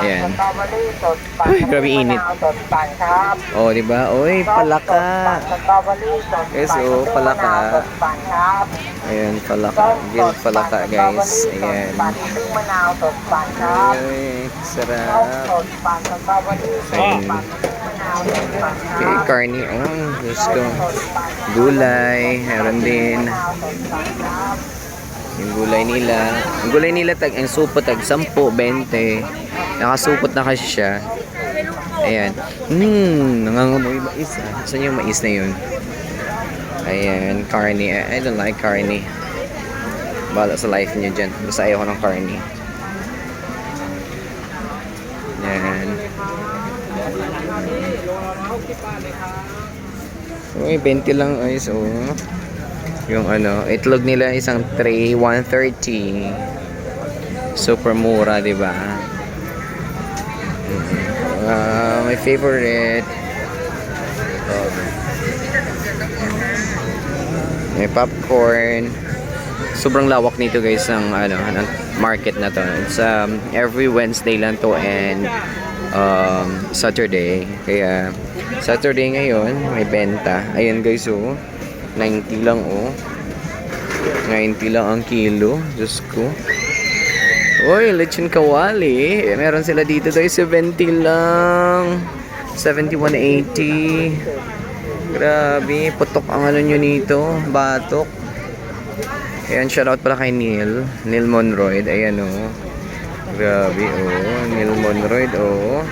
Ayan. Ay, grabe init. Oh, di ba? Oy, palaka. Guys, oh, palaka. Ayan, palaka. Grilled palaka, guys. Ayan. Ay, sarap. Ayan. Okay, carne. Oh, Diyos ko. Gulay. Meron din. Yung gulay nila. Yung gulay nila, ang supot, 10, 20. Nakasupot na kasi siya. Ayan. Nangangamoy mais. Saan yung mais na yun? Ayan, carne. I don't like carne. Bala sa life niyo dyan. Basta ayaw ko ng carne. Ayan. Uy, 20 lang guys. Oh. Yung ano, itlog nila isang tray, 130. Super mura, di ba? My favorite. May popcorn. Sobrang lawak nito guys ng ano, ng market na to. It's every Wednesday lang to and Saturday. Kaya Saturday ngayon may benta. Ayan guys, oh. 90 lang, oh. 90 lang ang kilo. Diyos ko. Uy, lechon kawali. Meron sila dito guys, 70 lang. 71.80. Grabe, putok ang ano nyo nito. Batok. Ayan, shoutout pala kay Neil. Neil Monroyd. Ayan, oh. Grabe, oh. Neil Monroyd, oh.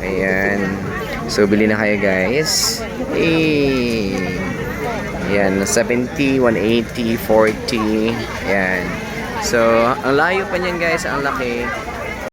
Ayan. So, bili na kayo guys. Ayan, 70, 180, 40. Ayan. So, ang layo pa niyan guys, ang laki.